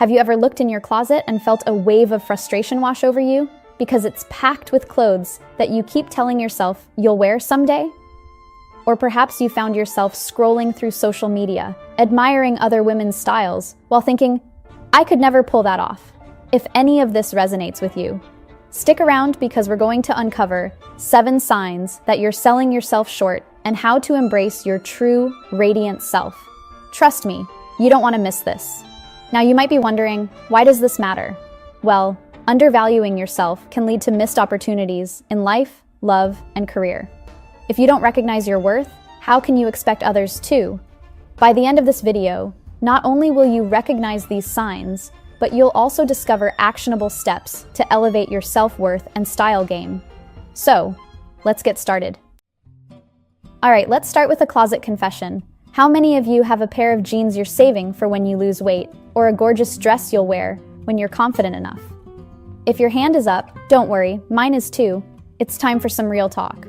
Have you ever looked in your closet and felt a wave of frustration wash over you because it's packed with clothes that you keep telling yourself you'll wear someday? Or perhaps you found yourself scrolling through social media, admiring other women's styles, while thinking, I could never pull that off. If any of this resonates with you, stick around because we're going to uncover 7 signs that you're selling yourself short and how to embrace your true, radiant self. Trust me, you don't want to miss this. Now you might be wondering, why does this matter? Well, undervaluing yourself can lead to missed opportunities in life, love, and career. If you don't recognize your worth, how can you expect others to? By the end of this video, not only will you recognize these signs, but you'll also discover actionable steps to elevate your self-worth and style game. So, let's get started. All right, let's start with a closet confession. How many of you have a pair of jeans you're saving for when you lose weight, or a gorgeous dress you'll wear when you're confident enough? If your hand is up, don't worry, mine is too. It's time for some real talk.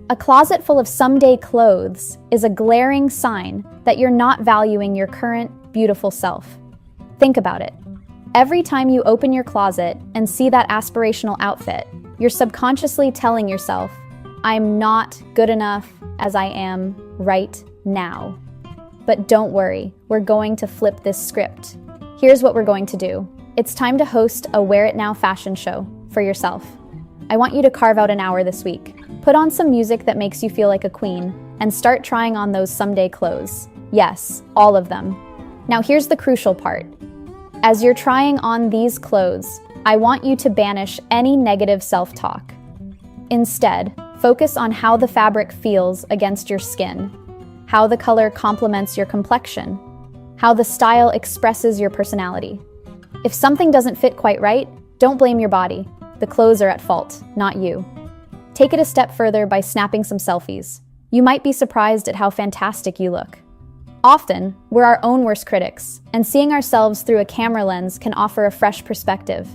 A closet full of someday clothes is a glaring sign that you're not valuing your current, beautiful self. Think about it. Every time you open your closet and see that aspirational outfit, you're subconsciously telling yourself, I'm not good enough as I am right now. But don't worry, we're going to flip this script. Here's what we're going to do. It's time to host a Wear It Now fashion show for yourself. I want you to carve out an hour this week. Put on some music that makes you feel like a queen and start trying on those someday clothes. Yes, all of them. Now here's the crucial part. As you're trying on these clothes, I want you to banish any negative self-talk. Instead, focus on how the fabric feels against your skin, how the color complements your complexion, how the style expresses your personality. If something doesn't fit quite right, don't blame your body. The clothes are at fault, not you. Take it a step further by snapping some selfies. You might be surprised at how fantastic you look. Often, we're our own worst critics, and seeing ourselves through a camera lens can offer a fresh perspective.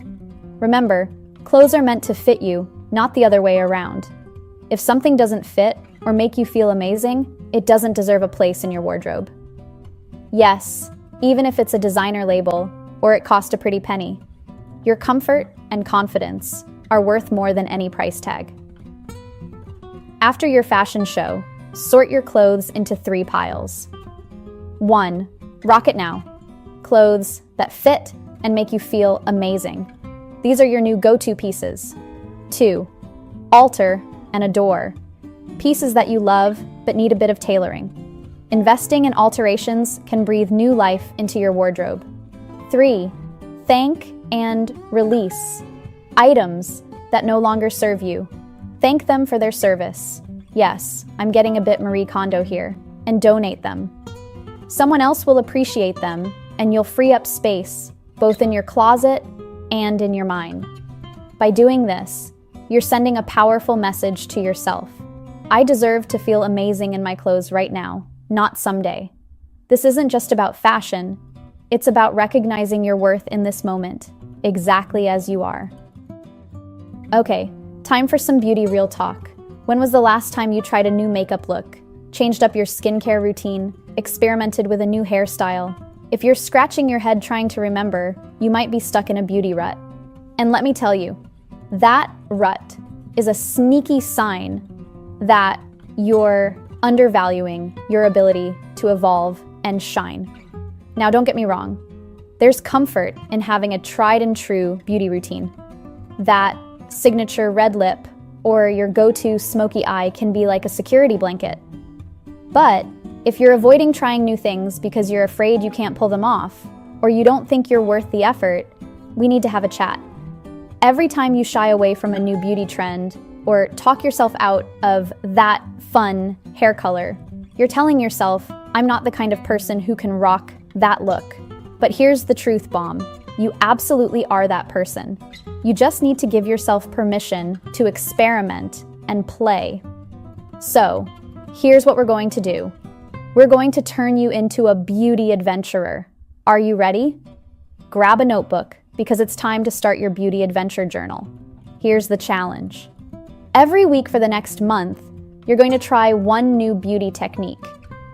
Remember, clothes are meant to fit you, not the other way around. If something doesn't fit or make you feel amazing, it doesn't deserve a place in your wardrobe. Yes, even if it's a designer label or it cost a pretty penny, your comfort and confidence are worth more than any price tag. After your fashion show, sort your clothes into 3 piles. 1. Rock it now. Clothes that fit and make you feel amazing. These are your new go-to pieces. 2. Alter and adore. Pieces that you love but need a bit of tailoring. Investing in alterations can breathe new life into your wardrobe. 3. Thank and release. Items that no longer serve you. Thank them for their service. Yes, I'm getting a bit Marie Kondo here. And donate them. Someone else will appreciate them, and you'll free up space, both in your closet and in your mind. By doing this, you're sending a powerful message to yourself. I deserve to feel amazing in my clothes right now, not someday. This isn't just about fashion, it's about recognizing your worth in this moment, exactly as you are. Okay, time for some beauty real talk. When was the last time you tried a new makeup look, changed up your skincare routine, experimented with a new hairstyle? If you're scratching your head trying to remember, you might be stuck in a beauty rut. And let me tell you, that rut is a sneaky sign that you're undervaluing your ability to evolve and shine. Now, don't get me wrong. There's comfort in having a tried and true beauty routine. That signature red lip or your go-to smoky eye can be like a security blanket. But if you're avoiding trying new things because you're afraid you can't pull them off, or you don't think you're worth the effort, we need to have a chat. Every time you shy away from a new beauty trend or talk yourself out of that fun hair color, you're telling yourself, I'm not the kind of person who can rock that look. But here's the truth bomb. You absolutely are that person. You just need to give yourself permission to experiment and play. So, here's what we're going to do. We're going to turn you into a beauty adventurer. Are you ready? Grab a notebook because it's time to start your beauty adventure journal. Here's the challenge. Every week for the next month, you're going to try one new beauty technique.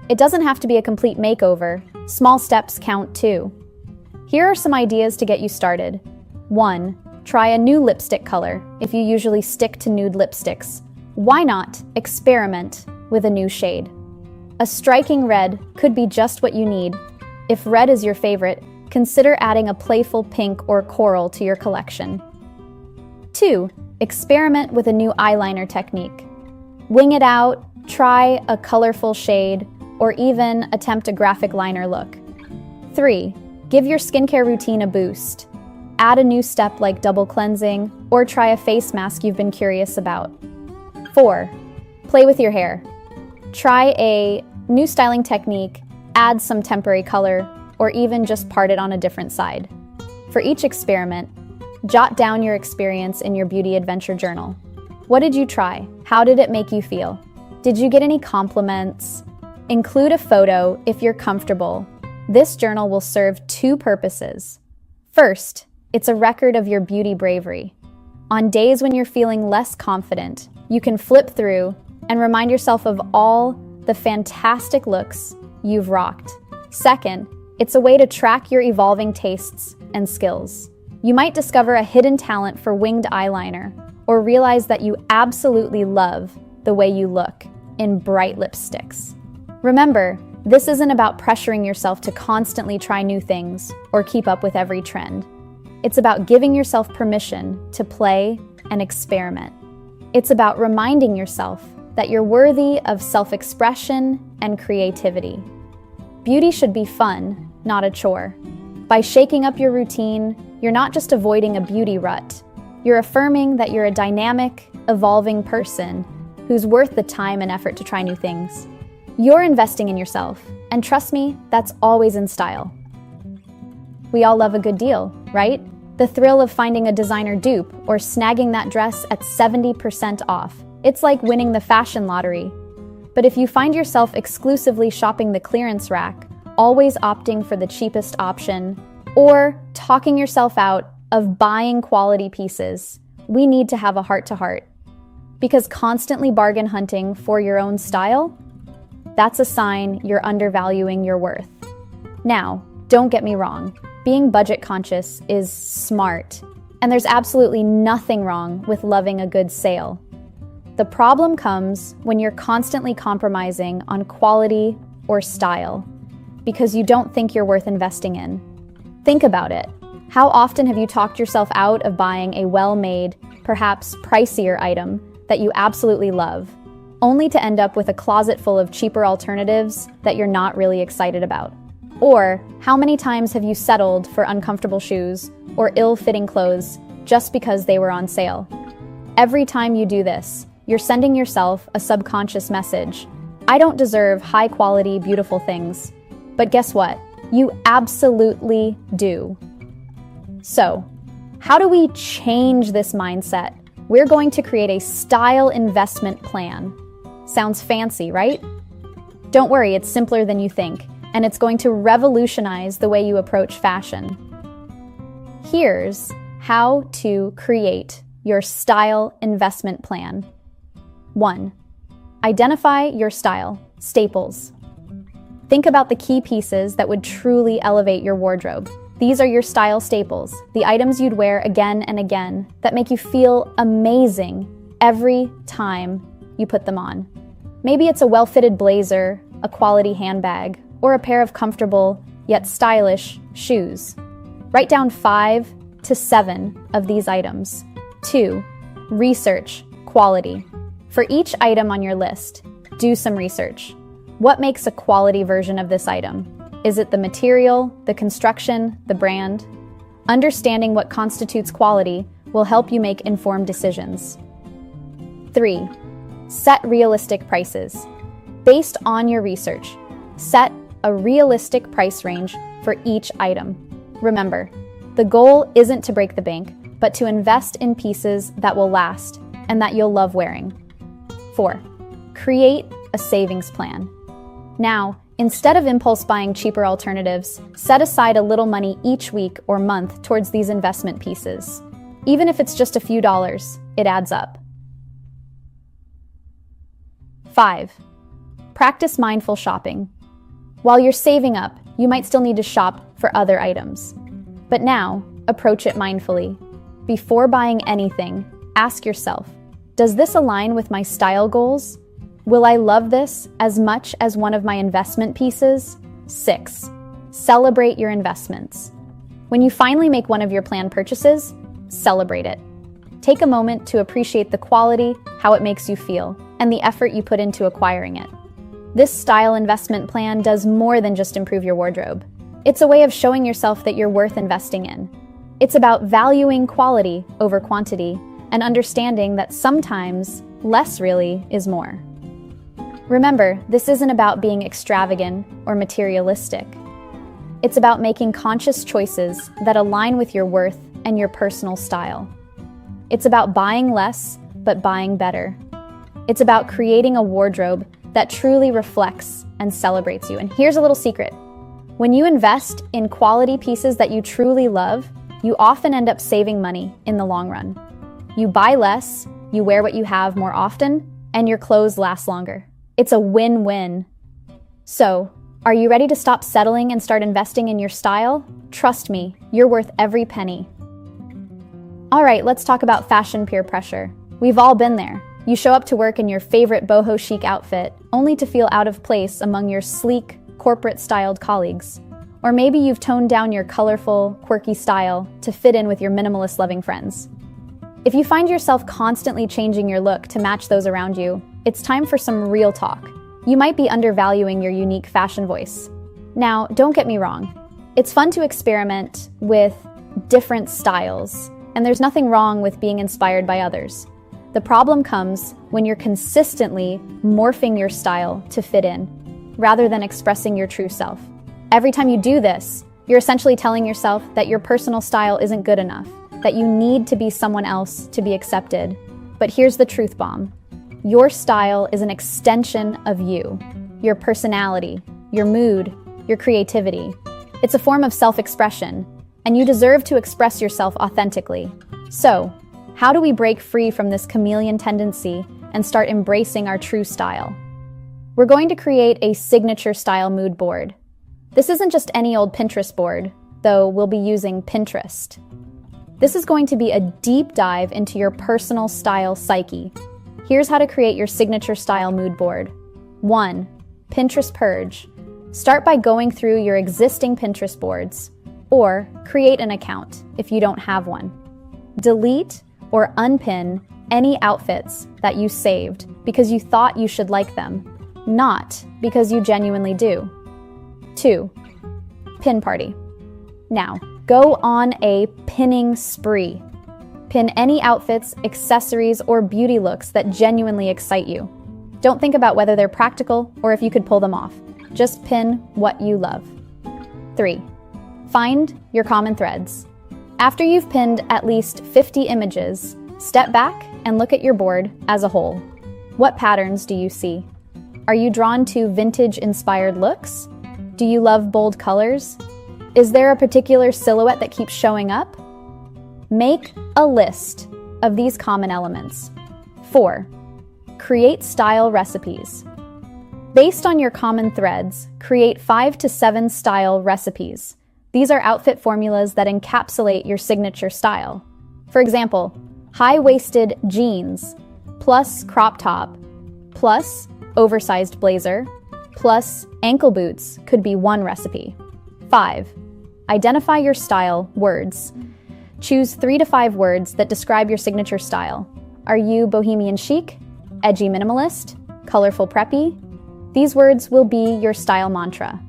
It doesn't have to be a complete makeover. Small steps count too. Here are some ideas to get you started. 1. Try a new lipstick color if you usually stick to nude lipsticks. Why not experiment with a new shade? A striking red could be just what you need. If red is your favorite, consider adding a playful pink or coral to your collection. 2. Experiment with a new eyeliner technique. Wing it out, try a colorful shade, or even attempt a graphic liner look. 3. Give your skincare routine a boost. Add a new step like double cleansing, or try a face mask you've been curious about. 4. Play with your hair. Try a new styling technique, add some temporary color, or even just part it on a different side. For each experiment, jot down your experience in your beauty adventure journal. What did you try? How did it make you feel? Did you get any compliments? Include a photo if you're comfortable. This journal will serve 2 purposes. First, it's a record of your beauty bravery. On days when you're feeling less confident, you can flip through and remind yourself of all the fantastic looks you've rocked. Second, it's a way to track your evolving tastes and skills. You might discover a hidden talent for winged eyeliner, or realize that you absolutely love the way you look in bright lipsticks. Remember, this isn't about pressuring yourself to constantly try new things or keep up with every trend. It's about giving yourself permission to play and experiment. It's about reminding yourself that you're worthy of self-expression and creativity. Beauty should be fun, not a chore. By shaking up your routine, you're not just avoiding a beauty rut. You're affirming that you're a dynamic, evolving person who's worth the time and effort to try new things. You're investing in yourself, and trust me, that's always in style. We all love a good deal, right? The thrill of finding a designer dupe or snagging that dress at 70% off. It's like winning the fashion lottery. But if you find yourself exclusively shopping the clearance rack, always opting for the cheapest option, or talking yourself out of buying quality pieces, we need to have a heart-to-heart. Because constantly bargain hunting for your own style, that's a sign you're undervaluing your worth. Now, don't get me wrong, being budget conscious is smart, and there's absolutely nothing wrong with loving a good sale. The problem comes when you're constantly compromising on quality or style because you don't think you're worth investing in. Think about it. How often have you talked yourself out of buying a well-made, perhaps pricier item that you absolutely love, only to end up with a closet full of cheaper alternatives that you're not really excited about? Or how many times have you settled for uncomfortable shoes or ill-fitting clothes just because they were on sale? Every time you do this, you're sending yourself a subconscious message. I don't deserve high-quality, beautiful things. But guess what? You absolutely do. So, how do we change this mindset? We're going to create a style investment plan. Sounds fancy, right? Don't worry, it's simpler than you think, and it's going to revolutionize the way you approach fashion. Here's how to create your style investment plan. 1. Identify your style staples. Think about the key pieces that would truly elevate your wardrobe. These are your style staples, the items you'd wear again and again that make you feel amazing every time you put them on. Maybe it's a well-fitted blazer, a quality handbag, or a pair of comfortable yet stylish shoes. Write down 5 to 7 of these items. 2. Research quality. For each item on your list, do some research. What makes a quality version of this item? Is it the material, the construction, the brand? Understanding what constitutes quality will help you make informed decisions. 3. Set realistic prices. Based on your research, set a realistic price range for each item. Remember, the goal isn't to break the bank, but to invest in pieces that will last and that you'll love wearing. 4. Create a savings plan. Now, instead of impulse buying cheaper alternatives, set aside a little money each week or month towards these investment pieces. Even if it's just a few dollars, it adds up. 5. Practice mindful shopping. While you're saving up, you might still need to shop for other items. But now, approach it mindfully. Before buying anything, ask yourself, does this align with my style goals? Will I love this as much as one of my investment pieces? 6. Celebrate your investments. When you finally make one of your planned purchases, celebrate it. Take a moment to appreciate the quality, how it makes you feel, and the effort you put into acquiring it. This style investment plan does more than just improve your wardrobe. It's a way of showing yourself that you're worth investing in. It's about valuing quality over quantity and understanding that sometimes less really is more. Remember, this isn't about being extravagant or materialistic. It's about making conscious choices that align with your worth and your personal style. It's about buying less, but buying better. It's about creating a wardrobe that truly reflects and celebrates you. And here's a little secret. When you invest in quality pieces that you truly love, you often end up saving money in the long run. You buy less, you wear what you have more often, and your clothes last longer. It's a win-win. So, are you ready to stop settling and start investing in your style? Trust me, you're worth every penny. All right, let's talk about fashion peer pressure. We've all been there. You show up to work in your favorite boho chic outfit, only to feel out of place among your sleek, corporate-styled colleagues. Or maybe you've toned down your colorful, quirky style to fit in with your minimalist-loving friends. If you find yourself constantly changing your look to match those around you, it's time for some real talk. You might be undervaluing your unique fashion voice. Now, don't get me wrong. It's fun to experiment with different styles, and there's nothing wrong with being inspired by others. The problem comes when you're consistently morphing your style to fit in, rather than expressing your true self. Every time you do this, you're essentially telling yourself that your personal style isn't good enough, that you need to be someone else to be accepted. But here's the truth bomb. Your style is an extension of you, your personality, your mood, your creativity. It's a form of self-expression, and you deserve to express yourself authentically. So, how do we break free from this chameleon tendency and start embracing our true style? We're going to create a signature style mood board. This isn't just any old Pinterest board, though we'll be using Pinterest. This is going to be a deep dive into your personal style psyche. Here's how to create your signature style mood board. 1. Pinterest Purge. Start by going through your existing Pinterest boards, or create an account if you don't have one. Delete or unpin any outfits that you saved because you thought you should like them, not because you genuinely do. 2. Pin party. Now, go on a pinning spree. Pin any outfits, accessories, or beauty looks that genuinely excite you. Don't think about whether they're practical or if you could pull them off. Just pin what you love. 3. Find your common threads. After you've pinned at least 50 images, step back and look at your board as a whole. What patterns do you see? Are you drawn to vintage-inspired looks? Do you love bold colors? Is there a particular silhouette that keeps showing up? Make a list of these common elements. 4. Create style recipes. Based on your common threads, create 5 to 7 style recipes. These are outfit formulas that encapsulate your signature style. For example, high-waisted jeans, plus crop top, plus oversized blazer, plus ankle boots could be one recipe. 5. Identify your style words. Choose 3 to 5 words that describe your signature style. Are you bohemian chic, edgy minimalist, colorful preppy? These words will be your style mantra.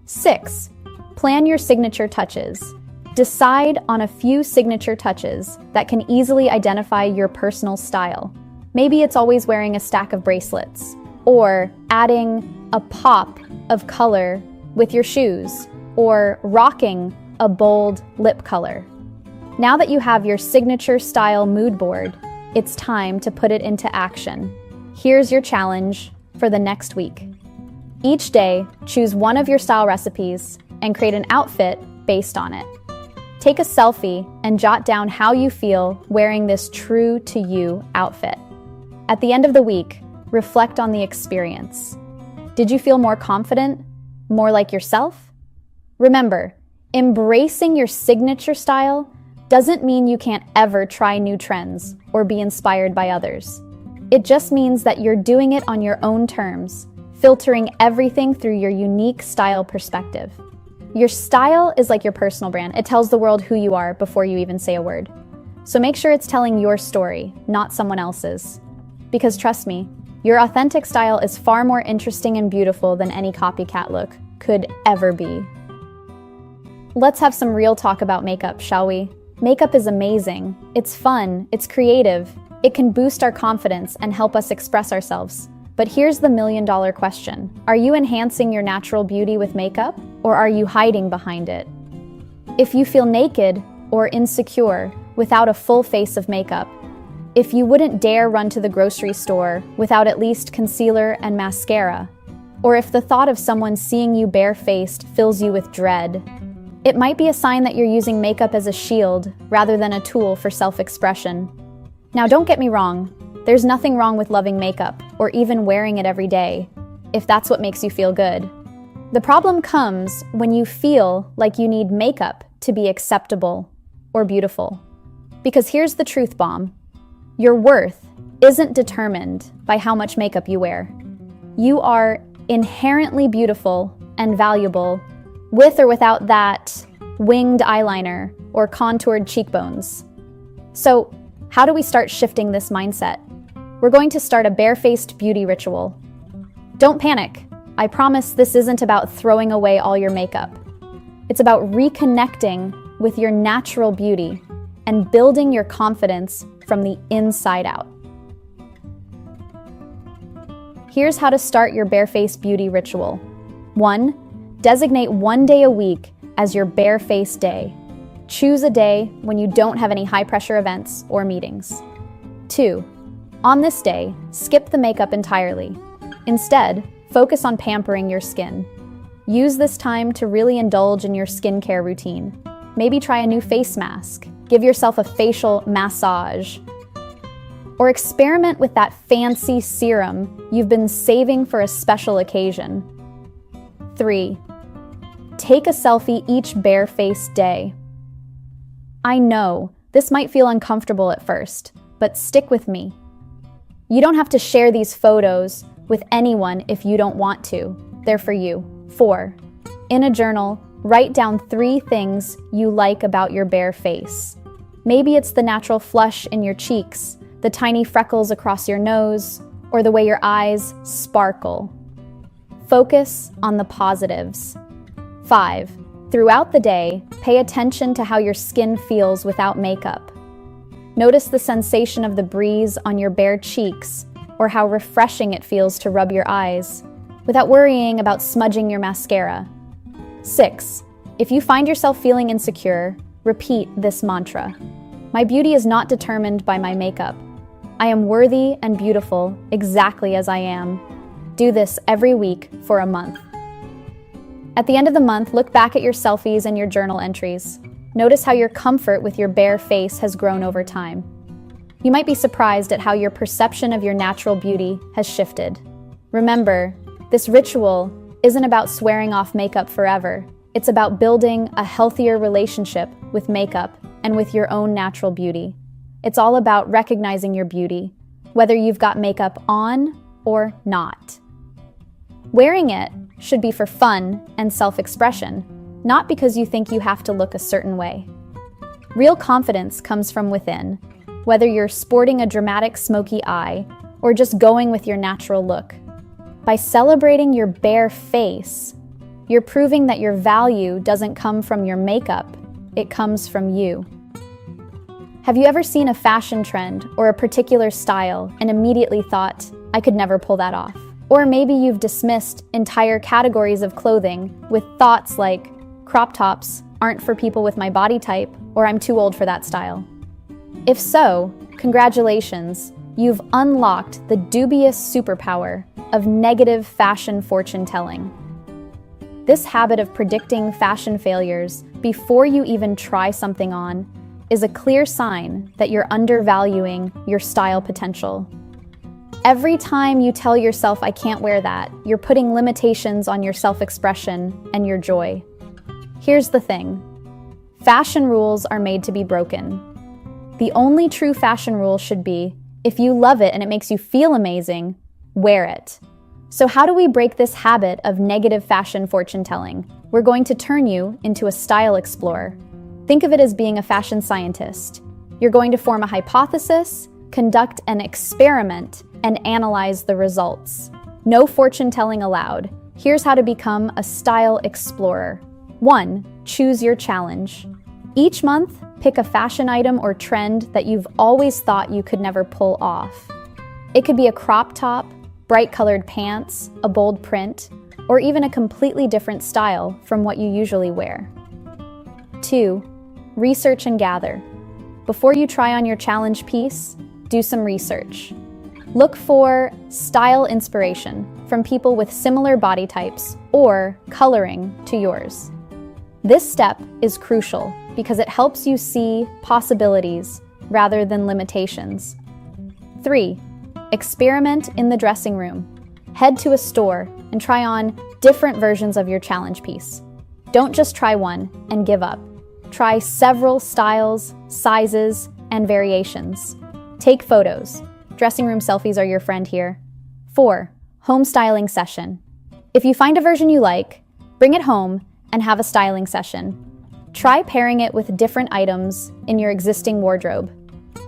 6. Plan your signature touches. Decide on a few signature touches that can easily identify your personal style. Maybe it's always wearing a stack of bracelets, or adding a pop of color with your shoes, or rocking a bold lip color. Now that you have your signature style mood board, it's time to put it into action. Here's your challenge for the next week. Each day, choose one of your style recipes and create an outfit based on it. Take a selfie and jot down how you feel wearing this true to you outfit. At the end of the week, reflect on the experience. Did you feel more confident? More like yourself? Remember, embracing your signature style doesn't mean you can't ever try new trends or be inspired by others. It just means that you're doing it on your own terms, filtering everything through your unique style perspective. Your style is like your personal brand. It tells the world who you are before you even say a word. So make sure it's telling your story, not someone else's. Because trust me, your authentic style is far more interesting and beautiful than any copycat look could ever be. Let's have some real talk about makeup, shall we? Makeup is amazing. It's fun, it's creative, it can boost our confidence and help us express ourselves. But here's the million-dollar question. Are you enhancing your natural beauty with makeup, or are you hiding behind it? If you feel naked or insecure without a full face of makeup, if you wouldn't dare run to the grocery store without at least concealer and mascara, or if the thought of someone seeing you barefaced fills you with dread, it might be a sign that you're using makeup as a shield rather than a tool for self-expression. Now, don't get me wrong. There's nothing wrong with loving makeup or even wearing it every day, if that's what makes you feel good. The problem comes when you feel like you need makeup to be acceptable or beautiful. Because here's the truth bomb. Your worth isn't determined by how much makeup you wear. You are inherently beautiful and valuable, with or without that winged eyeliner or contoured cheekbones. So, how do we start shifting this mindset? We're going to start a barefaced beauty ritual. Don't panic. I promise this isn't about throwing away all your makeup. It's about reconnecting with your natural beauty and building your confidence from the inside out. Here's how to start your barefaced beauty ritual. 1. Designate one day a week as your barefaced day. Choose a day when you don't have any high-pressure events or meetings. 2. On this day, skip the makeup entirely. Instead, focus on pampering your skin. Use this time to really indulge in your skincare routine. Maybe try a new face mask, give yourself a facial massage, or experiment with that fancy serum you've been saving for a special occasion. 3. Take a selfie each barefaced day. I know this might feel uncomfortable at first, but stick with me. You don't have to share these photos with anyone if you don't want to. They're for you. 4. In a journal, write down 3 things you like about your bare face. Maybe it's the natural flush in your cheeks, the tiny freckles across your nose, or the way your eyes sparkle. Focus on the positives. 5. Throughout the day, pay attention to how your skin feels without makeup. Notice the sensation of the breeze on your bare cheeks, or how refreshing it feels to rub your eyes, without worrying about smudging your mascara. 6. If you find yourself feeling insecure, repeat this mantra. My beauty is not determined by my makeup. I am worthy and beautiful exactly as I am. Do this every week for a month. At the end of the month, look back at your selfies and your journal entries. Notice how your comfort with your bare face has grown over time. You might be surprised at how your perception of your natural beauty has shifted. Remember, this ritual isn't about swearing off makeup forever. It's about building a healthier relationship with makeup and with your own natural beauty. It's all about recognizing your beauty, whether you've got makeup on or not. Wearing it should be for fun and self-expression, not because you think you have to look a certain way. Real confidence comes from within, whether you're sporting a dramatic smoky eye or just going with your natural look. By celebrating your bare face, you're proving that your value doesn't come from your makeup, it comes from you. Have you ever seen a fashion trend or a particular style and immediately thought, I could never pull that off? Or maybe you've dismissed entire categories of clothing with thoughts like, crop tops aren't for people with my body type, or I'm too old for that style. If so, congratulations, you've unlocked the dubious superpower of negative fashion fortune telling. This habit of predicting fashion failures before you even try something on is a clear sign that you're undervaluing your style potential. Every time you tell yourself, I can't wear that, you're putting limitations on your self-expression and your joy. Here's the thing. Fashion rules are made to be broken. The only true fashion rule should be, if you love it and it makes you feel amazing, wear it. So how do we break this habit of negative fashion fortune telling? We're going to turn you into a style explorer. Think of it as being a fashion scientist. You're going to form a hypothesis, conduct an experiment, and analyze the results. No fortune telling allowed. Here's how to become a style explorer. 1. Choose your challenge. Each month, pick a fashion item or trend that you've always thought you could never pull off. It could be a crop top, bright colored pants, a bold print, or even a completely different style from what you usually wear. 2. Research and gather. Before you try on your challenge piece, do some research. Look for style inspiration from people with similar body types or coloring to yours. This step is crucial because it helps you see possibilities rather than limitations. 3. Experiment in the dressing room. Head to a store and try on different versions of your challenge piece. Don't just try one and give up. Try several styles, sizes, and variations. Take photos. Dressing room selfies are your friend here. 4. Home styling session. If you find a version you like, bring it home and have a styling session. Try pairing it with different items in your existing wardrobe.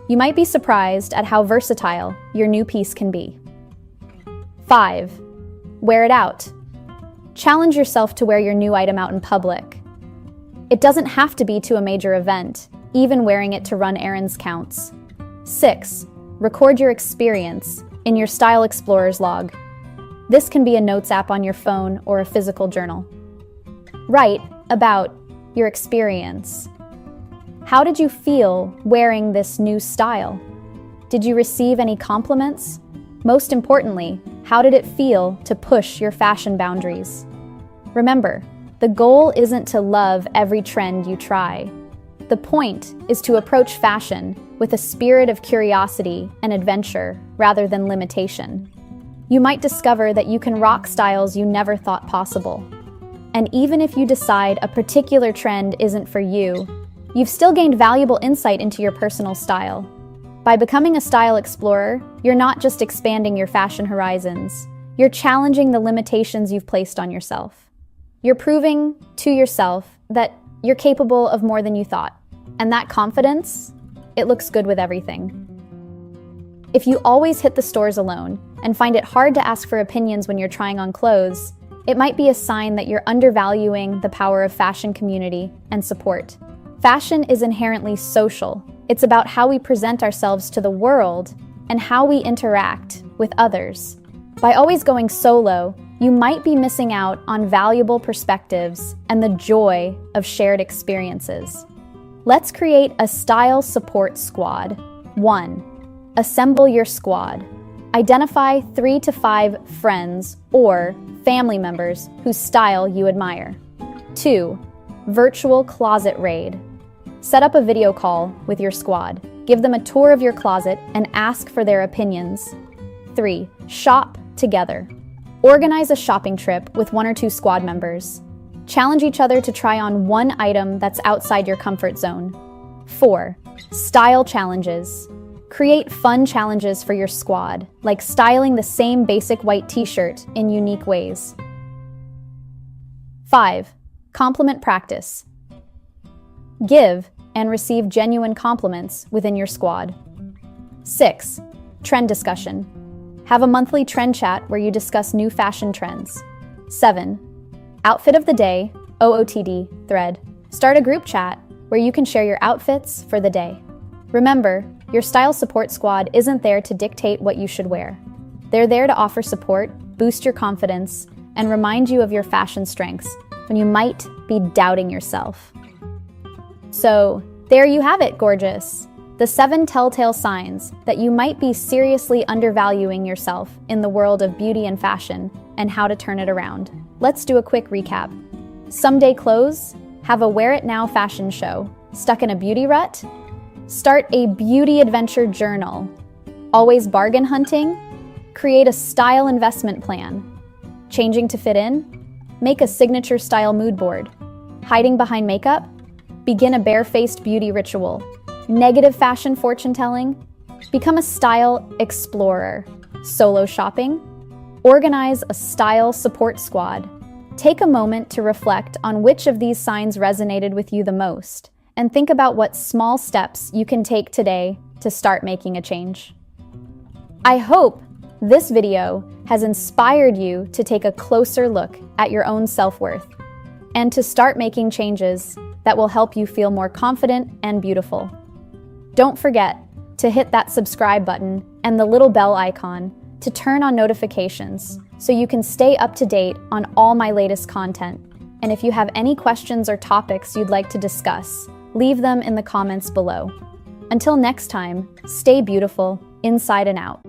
You might be surprised at how versatile your new piece can be. 5. Wear it out. Challenge yourself to wear your new item out in public. It doesn't have to be to a major event. Even wearing it to run errands counts. 6. Record your experience in your Style Explorer's log. This can be a notes app on your phone or a physical journal. Write about your experience. How did you feel wearing this new style? Did you receive any compliments? Most importantly, how did it feel to push your fashion boundaries? Remember, the goal isn't to love every trend you try. The point is to approach fashion with a spirit of curiosity and adventure rather than limitation. You might discover that you can rock styles you never thought possible. And even if you decide a particular trend isn't for you, you've still gained valuable insight into your personal style. By becoming a style explorer, you're not just expanding your fashion horizons, you're challenging the limitations you've placed on yourself. You're proving to yourself that you're capable of more than you thought. And that confidence, it looks good with everything. If you always hit the stores alone and find it hard to ask for opinions when you're trying on clothes, it might be a sign that you're undervaluing the power of fashion community and support. Fashion is inherently social. It's about how we present ourselves to the world and how we interact with others. By always going solo, you might be missing out on valuable perspectives and the joy of shared experiences. Let's create a style support squad. 1. Assemble your squad. Identify 3 to 5 friends or family members whose style you admire. 2. Virtual closet raid. Set up a video call with your squad. Give them a tour of your closet and ask for their opinions. 3. Shop together. Organize a shopping trip with 1 or 2 squad members. Challenge each other to try on one item that's outside your comfort zone. 4. Style challenges. Create fun challenges for your squad, like styling the same basic white t-shirt in unique ways. 5. Compliment practice. Give and receive genuine compliments within your squad. 6. Trend discussion. Have a monthly trend chat where you discuss new fashion trends. 7. Outfit of the day, OOTD, thread. Start a group chat where you can share your outfits for the day. Remember, your style support squad isn't there to dictate what you should wear. They're there to offer support, boost your confidence, and remind you of your fashion strengths when you might be doubting yourself. So, there you have it, gorgeous. The 7 telltale signs that you might be seriously undervaluing yourself in the world of beauty and fashion and how to turn it around. Let's do a quick recap. Someday clothes, have a wear it now fashion show. Stuck in a beauty rut? Start a beauty adventure journal. Always bargain hunting? Create a style investment plan. Changing to fit in? Make a signature style mood board. Hiding behind makeup? Begin a barefaced beauty ritual. Negative fashion fortune telling? Become a style explorer. Solo shopping? Organize a style support squad. Take a moment to reflect on which of these signs resonated with you the most, and think about what small steps you can take today to start making a change. I hope this video has inspired you to take a closer look at your own self-worth and to start making changes that will help you feel more confident and beautiful. Don't forget to hit that subscribe button and the little bell icon to turn on notifications so you can stay up to date on all my latest content. And if you have any questions or topics you'd like to discuss, leave them in the comments below. Until next time, stay beautiful, inside and out.